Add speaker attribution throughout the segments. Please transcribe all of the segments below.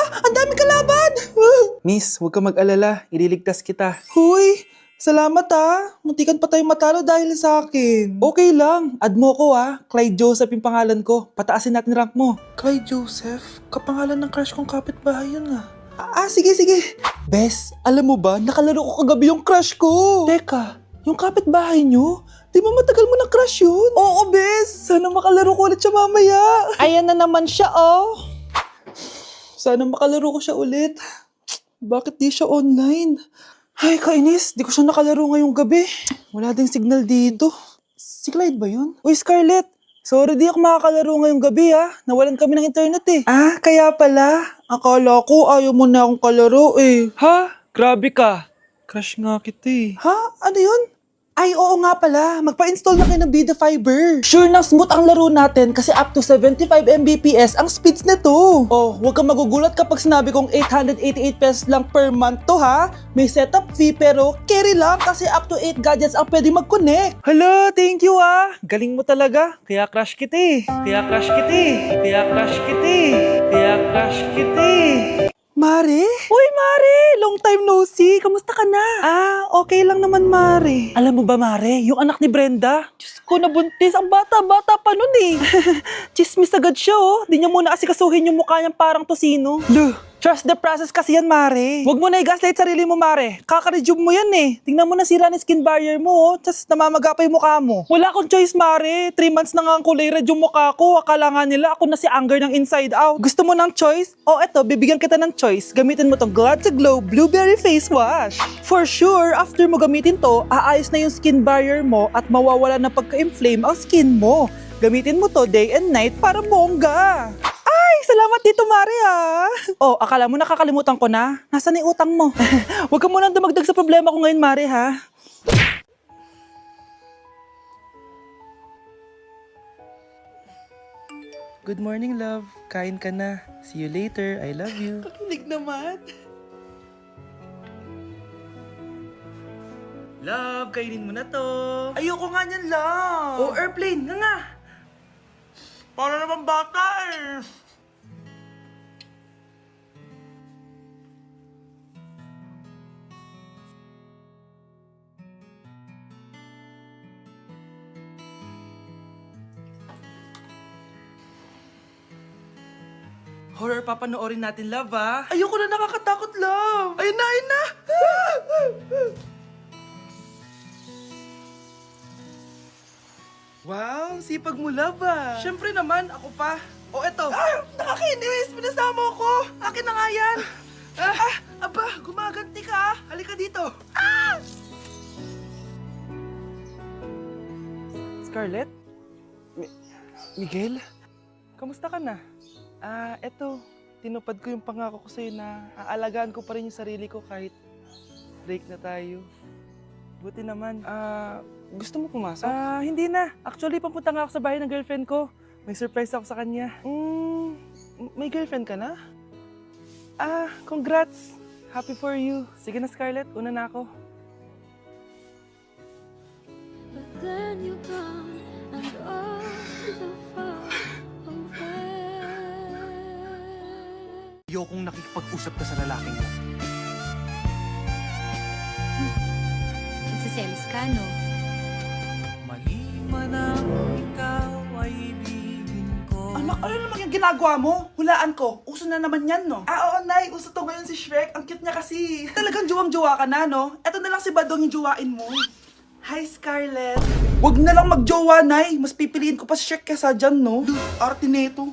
Speaker 1: Ang dami kalaban! Miss, huwag ka mag-alala. Ililigtas kita. Huy! Salamat muntikan pa tayong matalo dahil sa akin. Okay lang. Add mo ko Clyde Joseph yung pangalan ko. Pataasin natin rank mo. Clyde Joseph? Kapangalan ng crush kong kapitbahay yun sige. Bes, alam mo ba, nakalaro ko kagabi yung crush ko. Teka, yung kapitbahay nyo? Di ba matagal mo na crush yun? Oo, Bes. Sana makalaro ko ulit siya mamaya. Ayan na naman siya, Sana makalaro ko siya ulit. Bakit di siya online? Ay, kainis. Di ko siya nakalaro ngayong gabi. Wala ding signal dito. Si Clyde ba yun? Uy, Scarlett. Sorry, di ako makakalaro ngayong gabi, Nawalan kami ng internet, kaya pala. Akala ko ayaw mo na akong kalaro, Ha? Grabe ka. Crush nga kita, Ha? Ano yun? Ay, oo nga pala. Magpa-install na kayo ng Bida Fiber. Sure na smooth ang laro natin kasi up to 75 Mbps ang speeds nito. Oh, huwag kang magugulat kapag sinabi kong 888 pesos lang per month to, May setup fee pero carry lang kasi up to 8 gadgets ang pwede mag-connect. Hala, thank you, Galing mo talaga. Kaya crush kita, Mare? Uy, Mare! Long time no see. Kamusta ka na? Okay lang naman, Mare. Alam mo ba, Mare? Yung anak ni Brenda? Diyos ko, nabuntis. Ang bata-bata pa nun, Chismis agad siya, Di niya muna kasi kasuhin yung mukha niyang parang tosino. Trust the process kasi yan, Mare. Huwag mo na i-gaslight sarili mo, Mare. Kaka-rejuve mo yan, Tingnan mo na sira ng skin barrier mo, Tapos namamaga pa yung mukha mo. Wala akong choice, Mare. 3 months na nga ang kulay red yung mukha ko. Akala nga nila ako na si Anger ng inside out. Gusto mo ng choice? Eto, bibigyan kita ng choice. Gamitin mo tong Glad to Glow Blueberry Face Wash. For sure, after mo gamitin to, aayos na yung skin barrier mo at mawawala na pagka-inflame ang skin mo. Gamitin mo to day and night para bongga. Salamat dito, Mare, akala mo nakakalimutan ko na? Nasaan yung utang mo? Huwag ka munang dumagdag sa problema ko ngayon, Mare, Good morning, love. Kain ka na. See you later. I love you. Kakilig naman. Love, kainin mo na to. Ayoko nga niyan, love. Airplane. Nga. Para naman bata, Horror papanoorin natin, love, Ayoko na, nakakatakot, love. Ayun na. Wow, sipag mo, love, Siyempre naman, ako pa. Eto. Nakakainis, pinasama ko. Akin na nga yan. Aba, gumaganti ka, Halika dito. Scarlett? Miguel? Kamusta ka na? Eto, tinupad ko yung pangako ko sa'yo na aalagaan ko pa rin yung sarili ko kahit break na tayo. Buti naman. Gusto mo pumasok? Hindi na. Actually, papunta nga ako sa bahay ng girlfriend ko. May surprise ako sa kanya. May girlfriend ka na? Congrats. Happy for you. Sige na, Scarlett. Una na ako.
Speaker 2: But then you're gone and all so far away.
Speaker 3: Ayokong nakikipag-usap ka sa lalaking mo.
Speaker 2: Nagsiselos ka, no?
Speaker 3: Mali man ang ikaw ay ibigin ko.
Speaker 1: Anak, ano naman yung ginagawa mo? Hulaan ko. Uso na naman yan, no? Oo, Nay. Uso to ngayon si Shrek. Ang cute niya kasi. Talagang juwang-juwa ka na, no? Eto na lang si Badong yung juwain mo. Hi, Scarlett. Wag na lang mag-jowa, Nay. Mas pipiliin ko pa si Shrek kesa dyan, no? Arte neto.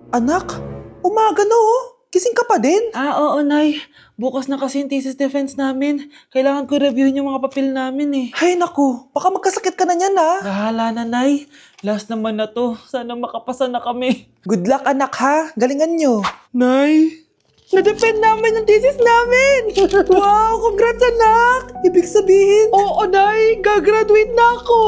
Speaker 1: Anak, umaga na, Gising ka pa din? Oo, Nay. Bukas na kasi yung thesis defense namin. Kailangan ko reviewin yung mga papel namin, Hay naku, baka magkasakit ka na niyan, Bahala na, Nay. Last naman na to. Sana makapasa na kami. Good luck, anak, ha? Galingan nyo. Nay, Na-defend namin yung thesis namin! Wow! Congrats, anak! Ibig sabihin, oo, Nay! Gagraduate na ako!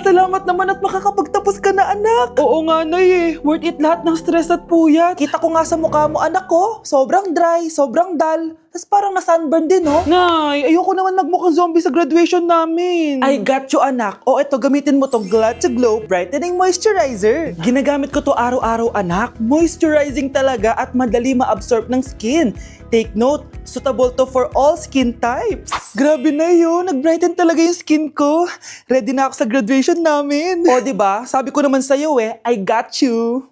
Speaker 1: Salamat naman at makakapagtapos ka na, anak! Oo nga, Nay eh. Worth it lahat ng stress at puyat. Kita ko nga sa mukha mo, anak ko. Sobrang dry, sobrang dull. Tapos parang na-sunburn din, no? Nay, ayoko naman magmukhang zombie sa graduation namin. I got you, anak. O eto, gamitin mo tong Glad to Glow Brightening Moisturizer. Ginagamit ko to araw-araw, anak. Moisturizing talaga at madali ma-absorb ng skin. Take note, suitable to for all skin types. Grabe na yun, nag-brighten talaga yung skin ko. Ready na ako sa graduation namin. O, diba? Sabi ko naman sa'yo I got you.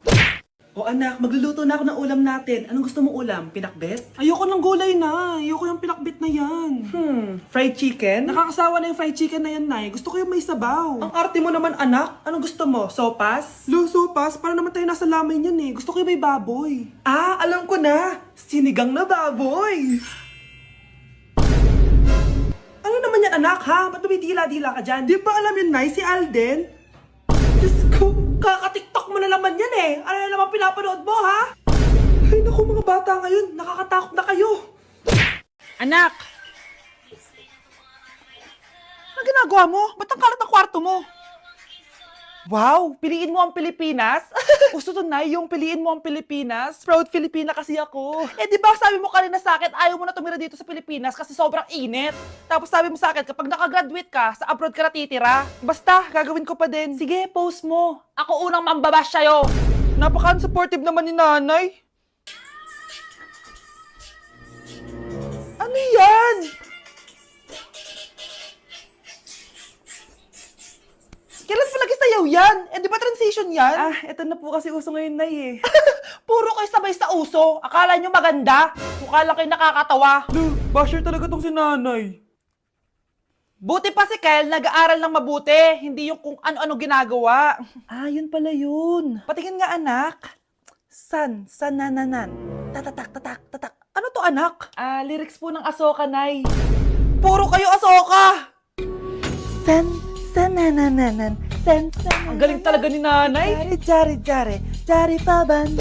Speaker 1: O anak, magluluto na ako ng ulam natin. Anong gusto mong ulam? Pinakbet? Ayoko ng gulay na. Ayoko ng pinakbet na yan. Fried chicken? Nakakasawa na yung fried chicken na yan, Nay. Gusto ko yung may sabaw. Ang arte mo naman, anak. Anong gusto mo? Sopas? Sopas? Para naman tayo nasa lamay yan eh. Gusto ko yung may baboy. Ah, alam ko na. Sinigang na baboy. Ano naman yan, anak, ha? Ba't tumitila-dila ka dyan? Di ba alam yun, Nay? Si Alden? Diyos ko, kaka-tiktok mo na naman yan eh. Ano na naman pinapanood mo, ha? Ay, naku, mga bata ngayon. Nakakatakot na kayo. Anak! Ano ginagawa mo? Ba't ang kalat ang kwarto mo? Wow, piliin mo ang Pilipinas? Gusto to, Nay, yung piliin mo ang Pilipinas. Proud Filipina kasi ako. Eh, di ba sabi mo kanina sa akin, ayaw mo na tumira dito sa Pilipinas kasi sobrang init. Tapos sabi mo sa akin, kapag nakagraduate ka, sa abroad ka na titira. Basta, gagawin ko pa din. Sige, post mo. Ako unang mambabash sa'yo. Napaka-supportive naman ni Nanay. Ano yan? Kailan pa lagi sayaw yan? Eh, di ba transition yan? Ah, eto na po kasi uso ngayon, Nay eh. Puro kayo sabay sa uso. Akala nyo maganda. Mukha lang kayo nakakatawa. Basher talaga tong si Nanay. Buti pa si Kel, nag-aaral ng mabuti. Hindi yung kung ano-ano ginagawa. Ah, yun pala yun. Patingin nga, anak. Sanananan. Tatak. Ano to, anak? Ah, lyrics po ng Asoka, Nay. Puro kayo Asoka! Sanananan. Ang galing talaga ni Nanay. Jari, paban.